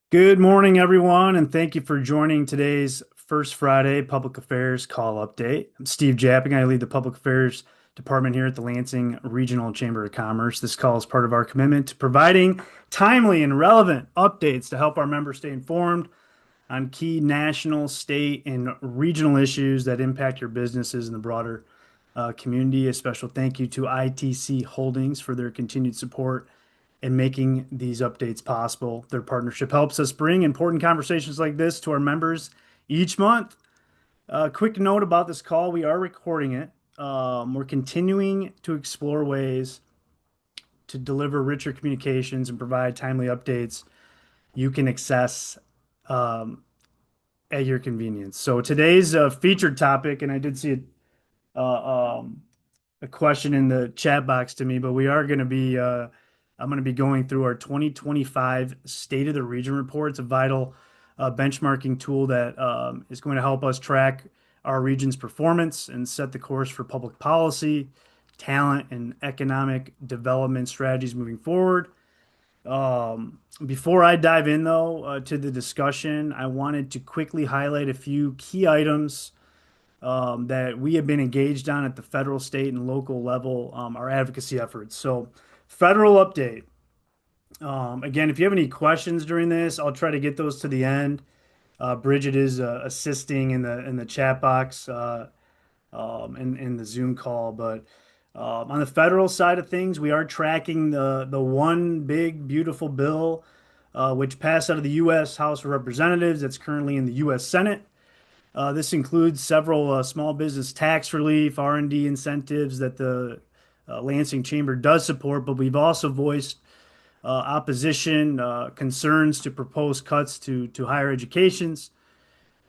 Good morning, everyone, and thank you for joining today's First Friday Public Affairs Call Update. I'm Steve Japinga. I lead the Public Affairs Department here at the Lansing Regional Chamber of Commerce. This call is part of our commitment to providing timely and relevant updates to help our members stay informed on key national, state, and regional issues that impact your businesses and the broader community. A special thank you to ITC Holdings for their continued support in making these updates possible. Their partnership helps us bring important conversations like this to our members each month. Quick note about this call, we are recording it. We're continuing to explore ways to deliver richer communications and provide timely updates you can access um, at your convenience. So today's featured topic, and I did see a question in the chat box to me, but we are going to be I'm going to be going through our 2025 State of the Region report. It's a vital benchmarking tool that is going to help us track our region's performance and set the course for public policy, talent, and economic development strategies moving forward. Before I dive in, though, to the discussion, I wanted to quickly highlight a few key items that we have been engaged on at the federal, state, and local level, our advocacy efforts. So, federal update. Again, if you have any questions during this, I'll try to get those to the end. Bridget is assisting in the chat box in the Zoom call. But on the federal side of things, we are tracking the one big beautiful bill which passed out of the U.S. House of Representatives that's currently in the U.S. Senate. This includes several small business tax relief, R&D incentives that the Lansing Chamber does support, but we've also voiced opposition, concerns to proposed cuts to higher education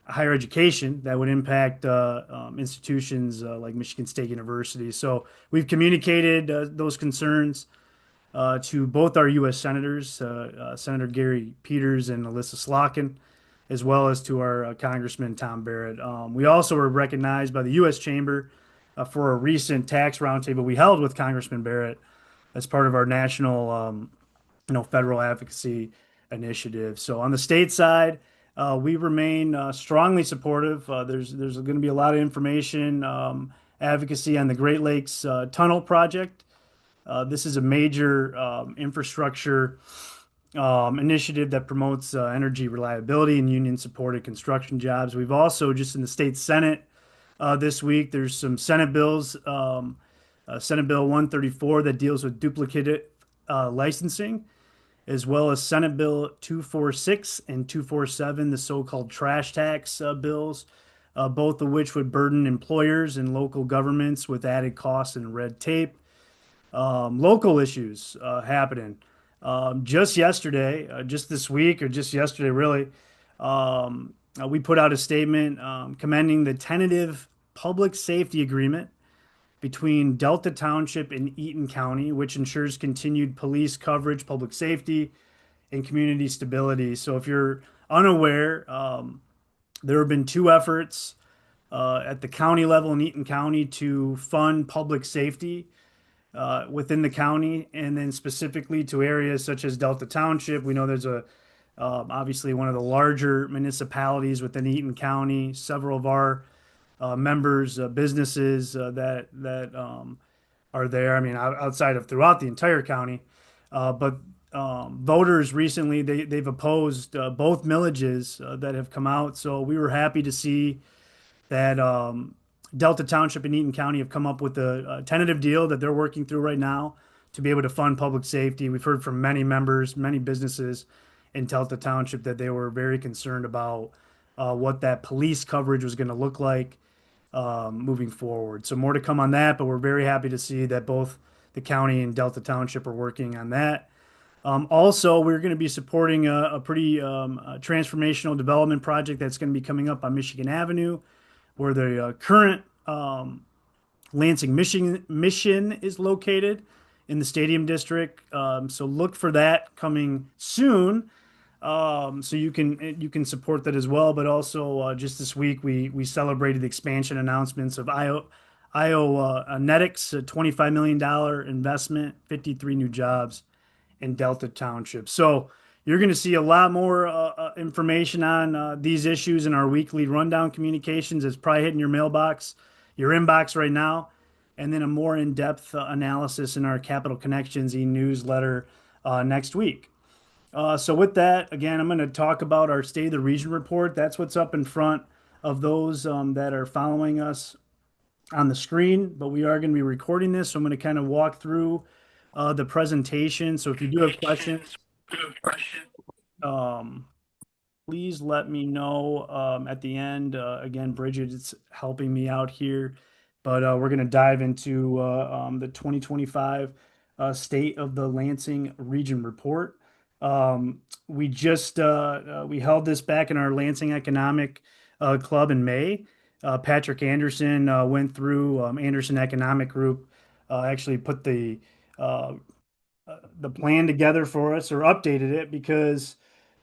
that would impact institutions like Michigan State University. So we've communicated those concerns to both our U.S. senators, Senator Gary Peters and Alyssa Slotkin, as well as to our Congressman Tom Barrett. We also were recognized by the U.S. Chamber for a recent tax roundtable we held with Congressman Barrett as part of our national, federal advocacy initiative. So on the state side, we remain strongly supportive. There's going to be a lot of information, advocacy on the Great Lakes Tunnel project. This is a major infrastructure initiative that promotes energy reliability and union-supported construction jobs. We've also, just in the state Senate this week, there's some Senate bills, Senate Bill 134 that deals with duplicate licensing, as well as Senate Bill 246 and 247, the so-called trash tax bills, both of which would burden employers and local governments with added costs and red tape. Local issues happening. Just yesterday, just this week, or just yesterday, really, we put out a statement commending the tentative public safety agreement between Delta Township and Eaton County, which ensures continued police coverage, public safety, and community stability. So, if you're unaware, there have been two efforts at the county level in Eaton County to fund public safety within the county, and then specifically to areas such as Delta Township. We know there's obviously one of the larger municipalities within Eaton County. Several of our members, businesses that are there. I mean, outside of throughout the entire county, but voters recently they've opposed both millages that have come out. So we were happy to see that Delta Township and Eaton County have come up with a tentative deal that they're working through right now to be able to fund public safety. We've heard from many members, many businesses in Delta Township that they were very concerned about what that police coverage was going to look like moving forward. So more to come on that, but we're very happy to see that both the county and Delta Township are working on that. Also, we're going to be supporting a pretty transformational development project that's going to be coming up on Michigan Avenue, where the current Lansing Mission is located in the Stadium District. So look for that coming soon. So you can support that as well. But also just this week we celebrated the expansion announcements of Ionetics, a $25 million investment, 53 new jobs in Delta Township. So You're going to see a lot more information on these issues in our weekly rundown communications. It's probably hitting your mailbox, your inbox right now, and then a more in-depth analysis in our Capital Connections e-newsletter next week. So with that, again, I'm going to talk about our State of the Region report. That's what's up in front of those that are following us on the screen, but we are going to be recording this. So I'm going to kind of walk through the presentation. So if you do have questions, um, please let me know at the end. Again, Bridget is helping me out here, but we're going to dive into the 2025 State of the Lansing Region Report. We held this back in our Lansing Economic Club in May. Patrick Anderson went through Anderson Economic Group, actually put uh, the plan together for us or updated it because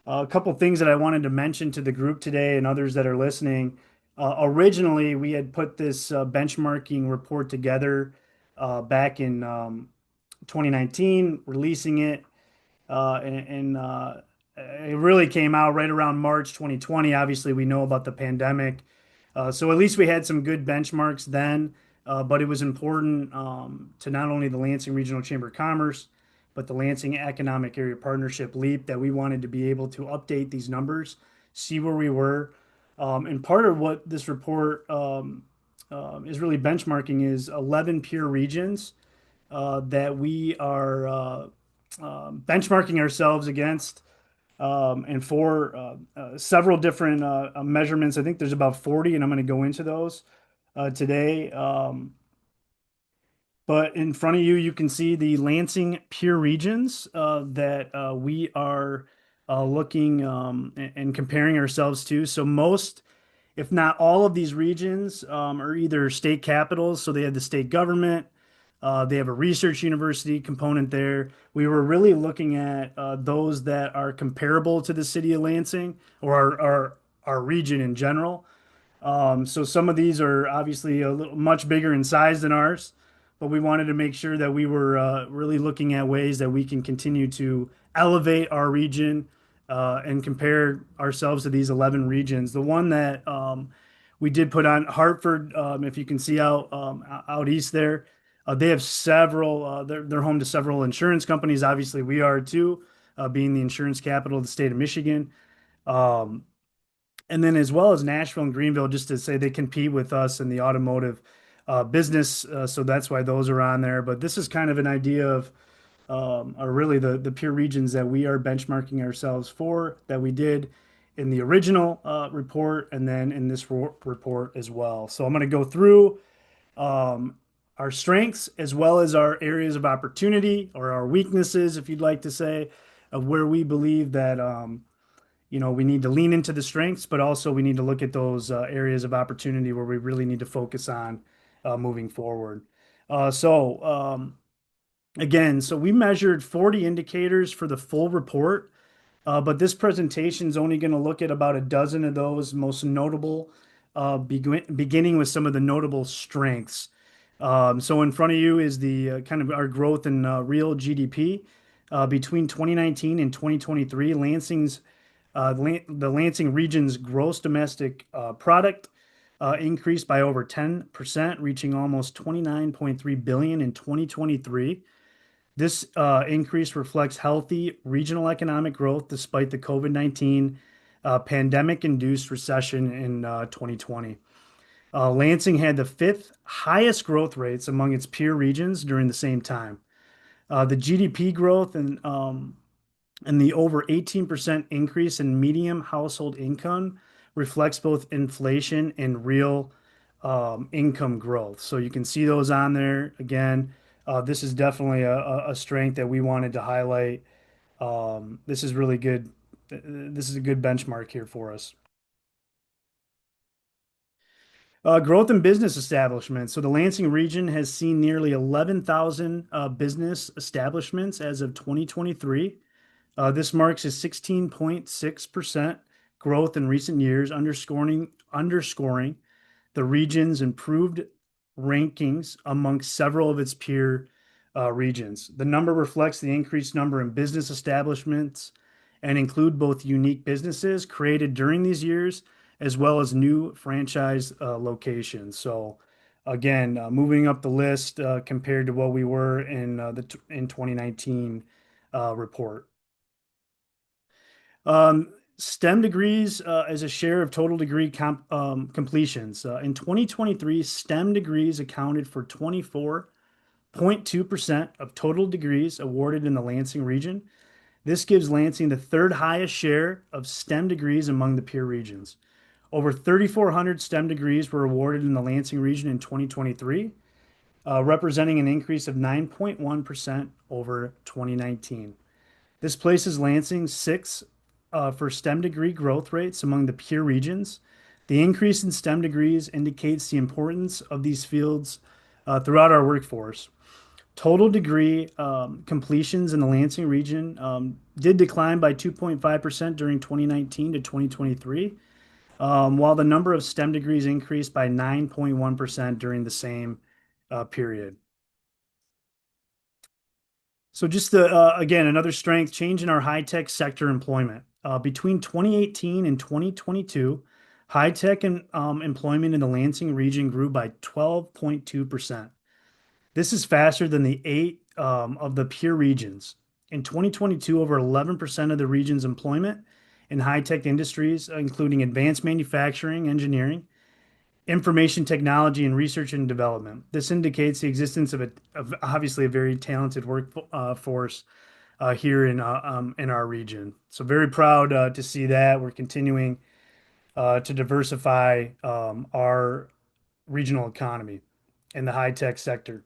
a couple things that I wanted to mention to the group today and others that are listening. Originally, we had put this benchmarking report together back in 2019, releasing it and it really came out right around March 2020. Obviously, we know about the pandemic, so at least we had some good benchmarks then. But it was important to not only the Lansing Regional Chamber of Commerce, but the Lansing Economic Area Partnership LEAP that we wanted to be able to update these numbers, see where we were. And part of what this report is really benchmarking is 11 peer regions that we are benchmarking ourselves against and for several different measurements. I think there's about 40, and I'm going to go into those today. But in front of you, you can see the Lansing peer regions that we are looking and comparing ourselves to. So most, if not all of these regions are either state capitals, so they have the state government, they have a research university component there. We were really looking at those that are comparable to the city of Lansing or our region in general. So some of these are obviously a little much bigger in size than ours, but we wanted to make sure that we were really looking at ways that we can continue to elevate our region and compare ourselves to these 11 regions. The one that we did put on Hartford, if you can see out east there, they have several. They're home to several insurance companies. Obviously, we are too, being the insurance capital of the state of Michigan. Um, and then as well as Nashville and Greenville, just to say they compete with us in the automotive business. So that's why those are on there. But this is kind of an idea of are really the peer regions that we are benchmarking ourselves for that we did in the original report and then in this report as well. So I'm going to go through um, our strengths as well as our areas of opportunity or our weaknesses, if you'd like to say, of where we believe that we need to lean into the strengths, but also we need to look at those areas of opportunity where we really need to focus on moving forward. Again, so we measured 40 indicators for the full report, but this presentation is only going to look at about a dozen of those most notable, beginning with some of the notable strengths. So in front of you is the kind of our growth in real GDP between 2019 and 2023. The Lansing region's gross domestic product increased by over 10%, reaching almost 29.3 billion in 2023. This increase reflects healthy regional economic growth despite the COVID-19 pandemic-induced recession in 2020. Lansing had the fifth highest growth rates among its peer regions during the same time. The GDP growth and the over 18% increase in median household income reflects both inflation and real income growth. So you can see those on there. Again, this is definitely a strength that we wanted to highlight. This is really good. This is a good benchmark here for us. Growth in business establishments. So the Lansing region has seen nearly 11,000 business establishments as of 2023. This marks a 16.6% growth in recent years, underscoring the region's improved rankings amongst several of its peer regions. The number reflects the increased number in business establishments and include both unique businesses created during these years as well as new franchise locations. So again, moving up the list compared to what we were in 2019 report. STEM degrees as a share of total degree completions. In 2023, STEM degrees accounted for 24.2% of total degrees awarded in the Lansing region. This gives Lansing the third highest share of STEM degrees among the peer regions. Over 3,400 STEM degrees were awarded in the Lansing region in 2023, representing an increase of 9.1% over 2019. This places Lansing sixth for STEM degree growth rates among the peer regions. The increase in STEM degrees indicates the importance of these fields throughout our workforce. Total degree completions in the Lansing region did decline by 2.5% during 2019 to 2023, while the number of STEM degrees increased by 9.1% during the same period. So just again, another strength change in our high-tech sector employment. Between 2018 and 2022, high-tech employment in the Lansing region grew by 12.2%. This is faster than the eight of the peer regions. In 2022, over 11% of the region's employment in high-tech industries, including advanced manufacturing, engineering, information technology, and research and development. This indicates the existence of obviously a very talented workforce here in our region. So very proud to see that. We're continuing to diversify our regional economy in the high-tech sector.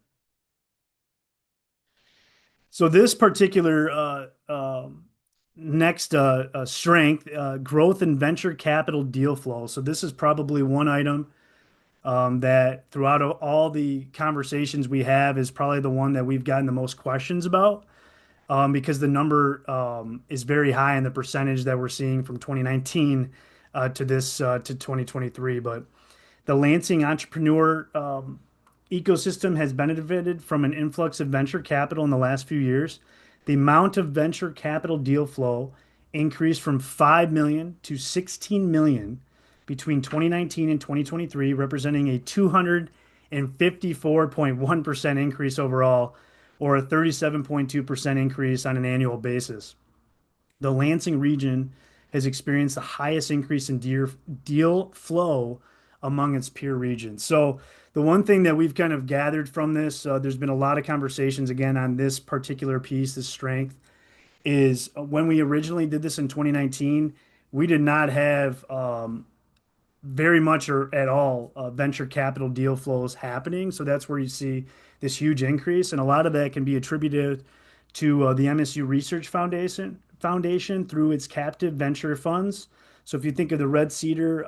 So this particular next strength, growth in venture capital deal flow. So this is probably one item that throughout all the conversations we have is probably the one that we've gotten the most questions about because the number is very high in the percentage that we're seeing from 2019 to 2023. But the Lansing entrepreneur ecosystem has benefited from an influx of venture capital in the last few years. The amount of venture capital deal flow increased from 5 million to 16 million between 2019 and 2023, representing a 254.1% increase overall, or a 37.2% increase on an annual basis. The Lansing region has experienced the highest increase in deal flow among its peer regions. So the one thing that we've kind of gathered from this, there's been a lot of conversations again on this particular piece, this strength, is when we originally did this in 2019, we did not have very much or at all venture capital deal flows happening. So that's where you see this huge increase. And a lot of that can be attributed to the MSU Research Foundation through its captive venture funds. So if you think of the Red Cedar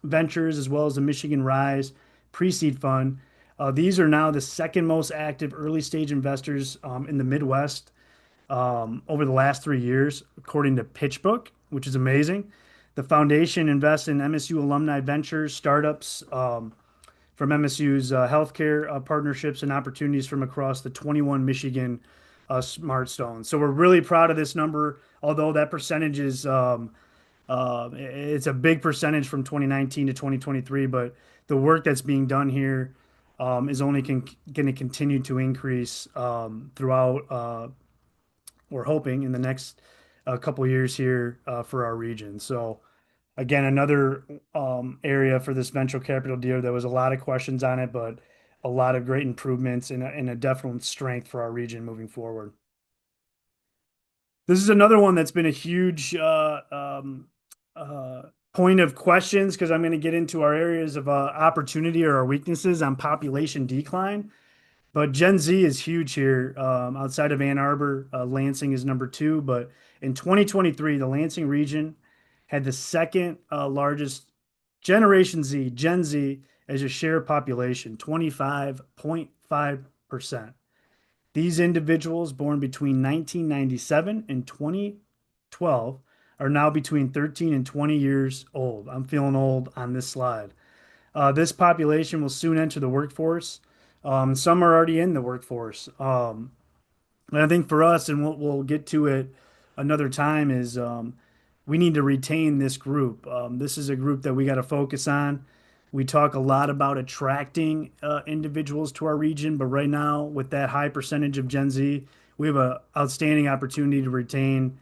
Ventures as well as the Michigan Rise Pre-Seed Fund, these are now the second most active early stage investors in the Midwest over the last 3 years, according to PitchBook, which is amazing. The foundation invests in MSU alumni ventures, startups from MSU's healthcare partnerships and opportunities from across the 21 Michigan smart stones. So we're really proud of this number, although that percentage is it's a big percentage from 2019 to 2023, but the work that's being done here is only going to continue to increase throughout, we're hoping, in the next couple years here for our region. So again, another area for this venture capital deal. There was a lot of questions on it, but a lot of great improvements and a definite strength for our region moving forward. This is another one that's been a huge point of questions because I'm going to get into our areas of opportunity or our weaknesses on population decline. But Gen Z is huge here. Outside of Ann Arbor, Lansing is number two. But in 2023, the Lansing region had the second largest Generation Z, Gen Z, as a share of population, 25.5%. These individuals born between 1997 and 2012 are now between 13 and 20 years old. I'm feeling old on this slide. This population will soon enter the workforce. Some are already in the workforce. And I think for us, and we'll get to it another time is we need to retain this group. This is a group that we got to focus on. We talk a lot about attracting individuals to our region, but right now, with that high percentage of Gen Z, we have an outstanding opportunity to retain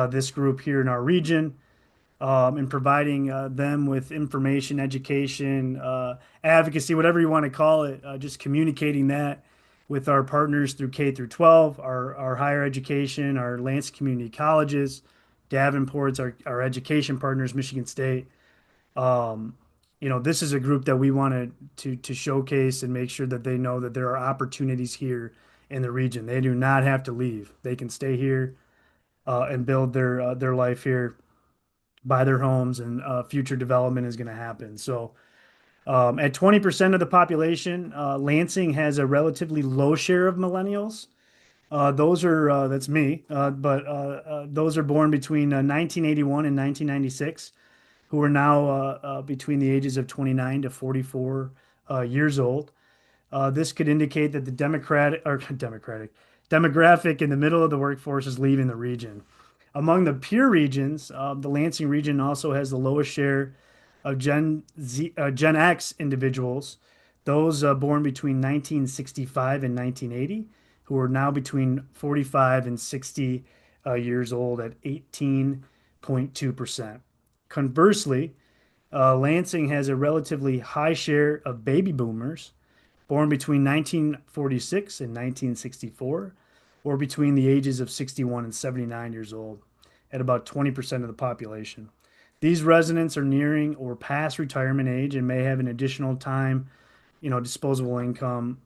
this group here in our region and providing them with information, education, advocacy, whatever you want to call it, just communicating that with our partners through K through 12, our higher education, our Lance community colleges, Davenport's, our education partners, Michigan State. Um, this is a group that we wanted to showcase and make sure that they know that there are opportunities here in the region. They do not have to leave. They can stay here and build their life here, buy their homes, and future development is going to happen. So, at 20% of the population, Lansing has a relatively low share of millennials. That's me, but those are born between 1981 and 1996, who are now between the ages of 29 to 44 years old. This could indicate that the demographic in the middle of the workforce is leaving the region. Among the peer regions, the Lansing region also has the lowest share of Gen X individuals, those born between 1965 and 1980, who are now between 45 and 60 years old at 18.2%. Conversely, Lansing has a relatively high share of baby boomers born between 1946 and 1964, or between the ages of 61 and 79 years old, at about 20% of the population. These residents are nearing or past retirement age and may have an additional time, disposable income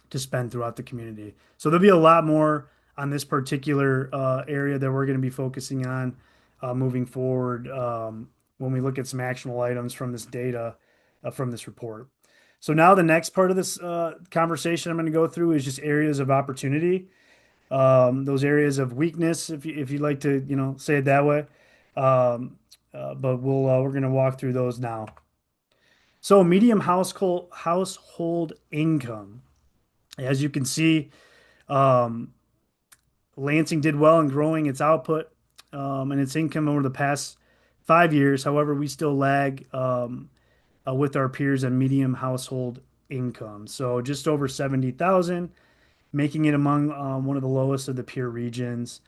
to spend throughout the community. So there'll be a lot more on this particular area that we're going to be focusing on moving forward when we look at some actionable items from this data from this report. So now the next part of this conversation I'm going to go through is just areas of opportunity, those areas of weakness, if you'd like to, say it that way. But we're going to walk through those now. So medium household income. As you can see, um, Lansing did well in growing its output and its income over the past 5 years. However, we still lag with our peers on medium household income. So just over 70,000, making it among one of the lowest of the peer regions.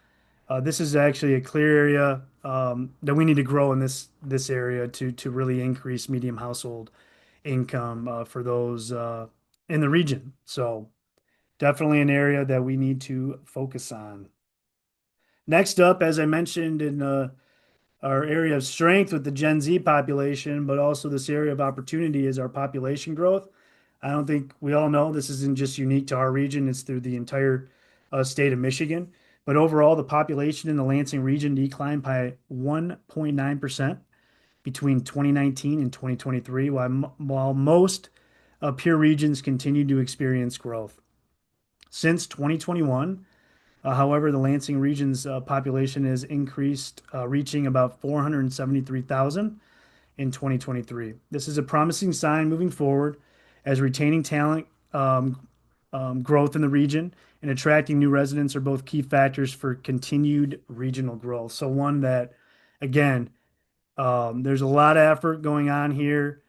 This is actually a clear area that we need to grow in this area to really increase medium household income for those in the region. So definitely an area that we need to focus on. Next up, as I mentioned in our area of strength with the Gen Z population, but also this area of opportunity is our population growth. I don't think we all know this isn't just unique to our region, it's through the entire state of Michigan. But overall, the population in the Lansing region declined by 1.9% between 2019 and 2023, while most peer regions continue to experience growth. Since 2021, however, the Lansing region's population has increased, reaching about 473,000 in 2023. This is a promising sign moving forward as retaining talent, growth in the region, and attracting new residents are both key factors for continued regional growth. So, one that, again, there's a lot of effort going on here,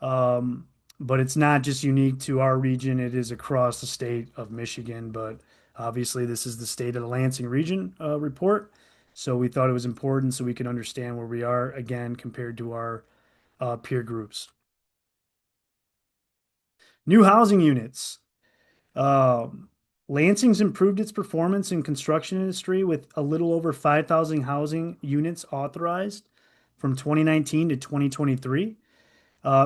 um, but it's not just unique to our region, it is across the state of Michigan. But obviously, this is the State of the Lansing Region report. So we thought it was important so we can understand where we are again compared to our peer groups. New housing units. Um, Lansing's improved its performance in construction industry with a little over 5,000 housing units authorized from 2019 to 2023.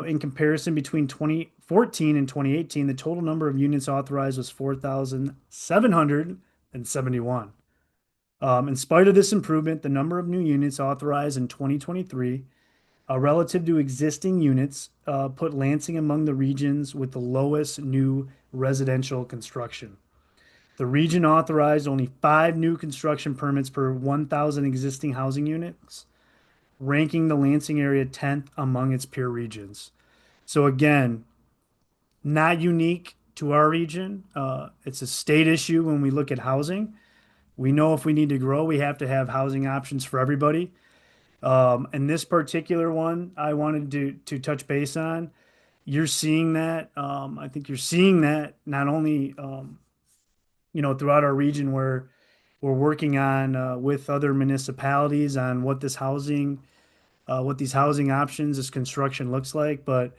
In comparison, between 2014 and 2018, the total number of units authorized was 4,771. In spite of this improvement, the number of new units authorized in 2023 relative to existing units put Lansing among the regions with the lowest new residential construction. The region authorized only 5 new construction permits per 1,000 existing housing units, ranking the Lansing area 10th among its peer regions. So again, not unique to our region. It's a state issue when we look at housing, We know if we need to grow, we have to have housing options for everybody. And this particular one, I wanted to touch base on. You're seeing that. I think you're seeing that not only throughout our region where we're working on with other municipalities on what these housing options, this construction looks like, but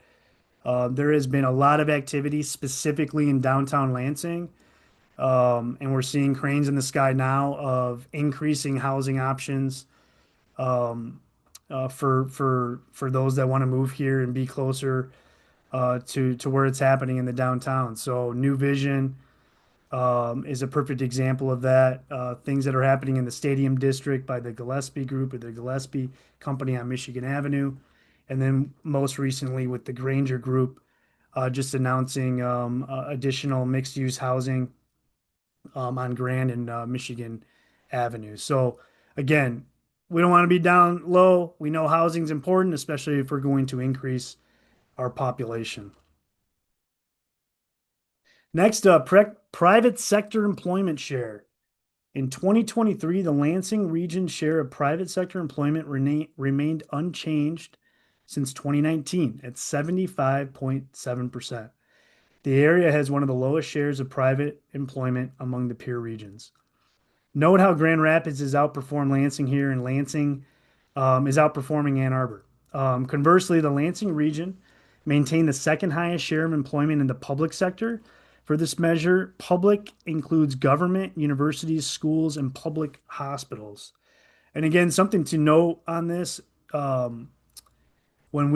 there has been a lot of activity specifically in downtown Lansing. And we're seeing cranes in the sky now of increasing housing options for those that want to move here and be closer to where it's happening in the downtown. So New Vision is a perfect example of that. Things that are happening in the Stadium District by the Gillespie Group or the Gillespie Company on Michigan Avenue, and then most recently with the Granger Group just announcing additional mixed-use housing on Grand and Michigan Avenue. So again, we don't want to be down low. We know housing's important, especially if we're going to increase our population. Next up, private sector employment share. In 2023, the Lansing region share of private sector employment remained unchanged since 2019 at 75.7%. The area has one of the lowest shares of private employment among the peer regions. Note how Grand Rapids has outperformed Lansing here, and Lansing is outperforming Ann Arbor. Conversely, the Lansing region maintained the second highest share of employment in the public sector. For this measure, public includes government, universities, schools, and public hospitals. And again, something to note on this, when when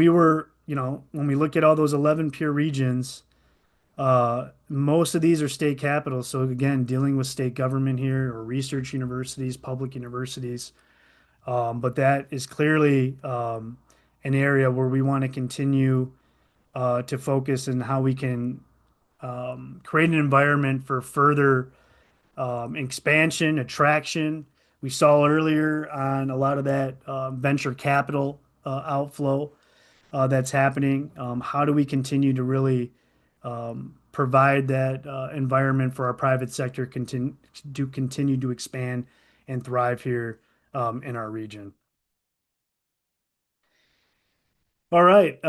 we look at all those 11 peer regions, most of these are state capitals. So again, dealing with state government here or research universities, public universities. But that is clearly an area where we want to continue to focus on how we can create an environment for further expansion, attraction. We saw earlier on a lot of that venture capital outflow that's happening. How do we continue to really provide that environment for our private sector to continue to expand and thrive here in our region? All right.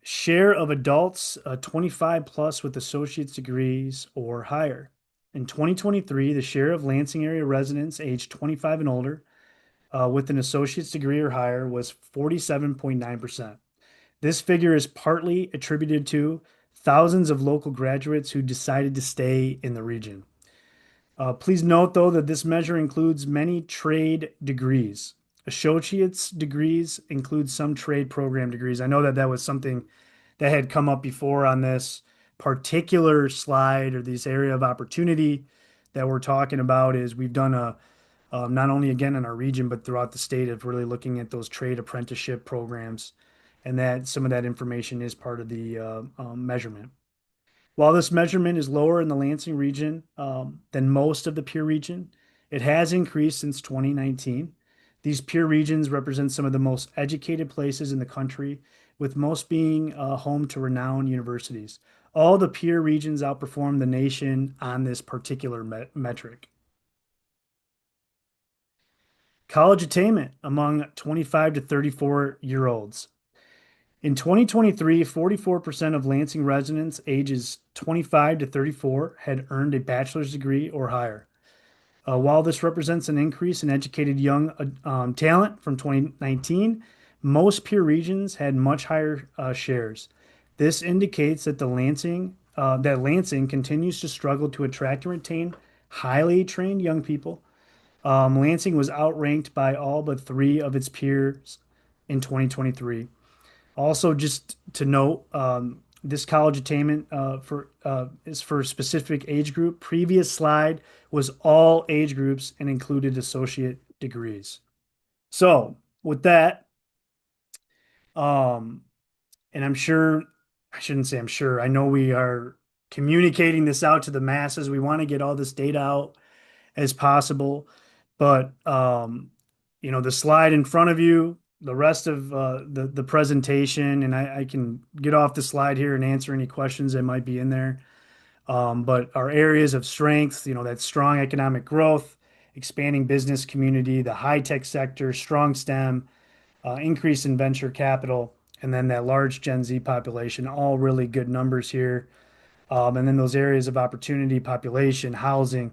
Share of adults 25 plus with associate's degrees or higher. In 2023, the share of Lansing area residents aged 25 and older with an associate's degree or higher was 47.9%. This figure is partly attributed to thousands of local graduates who decided to stay in the region. Please note, though, that this measure includes many trade degrees. Associate's degrees include some trade program degrees. I know that that was something that had come up before on this particular slide or this area of opportunity that we're talking about is we've done a not only again in our region, but throughout the state of really looking at those trade apprenticeship programs, and that some of that information is part of the measurement. While this measurement is lower in the Lansing region than most of the peer region, it has increased since 2019. These peer regions represent some of the most educated places in the country, with most being home to renowned universities. All the peer regions outperform the nation on this particular metric. College attainment among 25 to 34-year-olds. In 2023, 44% of Lansing residents ages 25 to 34 had earned a bachelor's degree or higher. While this represents an increase in educated young talent from 2019, most peer regions had much higher shares. This indicates that Lansing continues to struggle to attract and retain highly trained young people. Lansing was outranked by all but three of its peers in 2023. Also, just to note, this college attainment is for a specific age group. Previous slide was all age groups and included associate degrees. So with that, and I'm sure, I shouldn't say I'm sure, I know we are communicating this out to the masses. We want to get all this data out as possible. But the slide in front of you, the rest of the presentation, and I can get off the slide here and answer any questions that might be in there. But our areas of strength, that strong economic growth, expanding business community, the high tech sector, strong STEM, increase in venture capital, and then that large Gen Z population, all really good numbers here. And then those areas of opportunity, population, housing,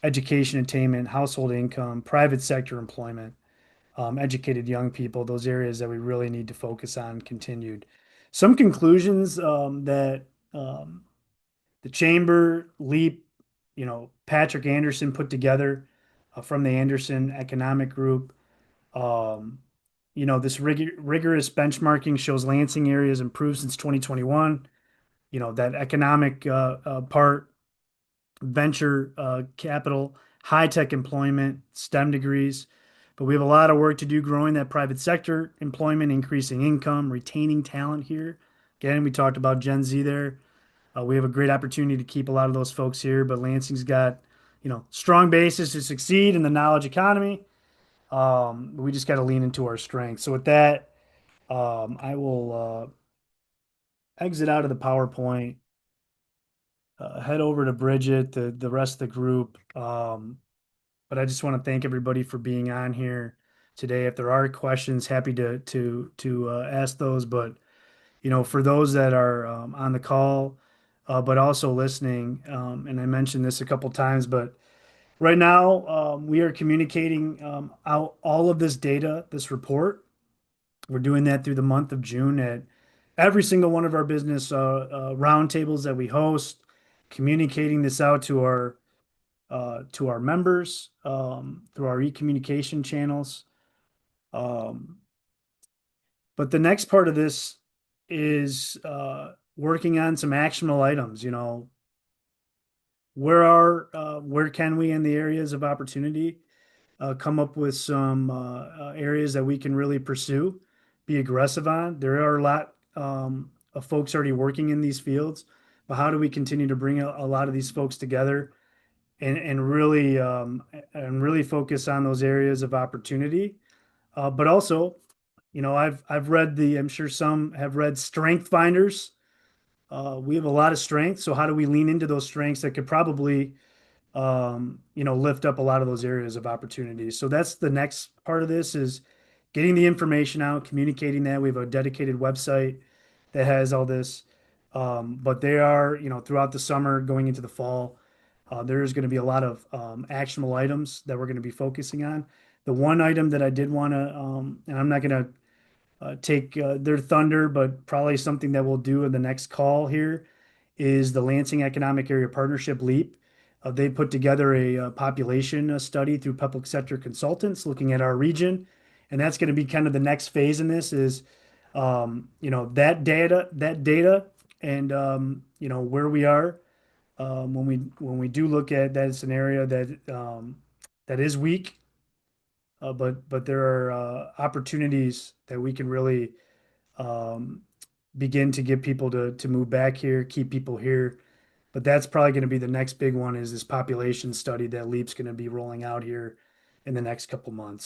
education attainment, household income, private sector employment, educated young people, those areas that we really need to focus on continued. Some conclusions that um, the Chamber, LEAP, Patrick Anderson put together from the Anderson Economic Group. Um, this rigorous benchmarking shows Lansing areas improved since 2021. That economic part, venture capital, high tech employment, STEM degrees. But we have a lot of work to do growing that private sector employment, increasing income, retaining talent here. Again, we talked about Gen Z there. We have a great opportunity to keep a lot of those folks here, but Lansing's got, strong basis to succeed in the knowledge economy. We just got to lean into our strengths. So with that, I will exit out of the PowerPoint, head over to Bridget, the rest of the group. But I just want to thank everybody for being on here today. If there are questions, happy to ask those. But for those that are on the call, but also listening, and I mentioned this a couple times, but right now we are communicating out all of this data, this report. We're doing that through the month of June at every single one of our business roundtables that we host, communicating this out to our members through our e-communication channels. Um, but the next part of this is working on some actionable items. Where can we in the areas of opportunity come up with some areas that we can really pursue, be aggressive on. There are a lot of folks already working in these fields, but how do we continue to bring a lot of these folks together and really focus on those areas of opportunity? But also, I've read I'm sure some have read Strength Finders. We have a lot of strengths, so how do we lean into those strengths that could probably lift up a lot of those areas of opportunities. So that's the next part of this is getting the information out, communicating that. We have a dedicated website that has all this. But they are, throughout the summer, going into the fall, there is going to be a lot of actionable items that we're going to be focusing on. The one item that I did want to, and I'm not going to take their thunder, but probably something that we'll do in the next call here is the Lansing Economic Area Partnership LEAP. They put together a population study through public sector consultants looking at our region. And that's going to be kind of the next phase in this is, that data and, where we are when we do look at that scenario that is weak, but there are opportunities that we can really um, begin to get people to move back here, keep people here. But that's probably going to be the next big one is this population study that LEAP's going to be rolling out here in the next couple months.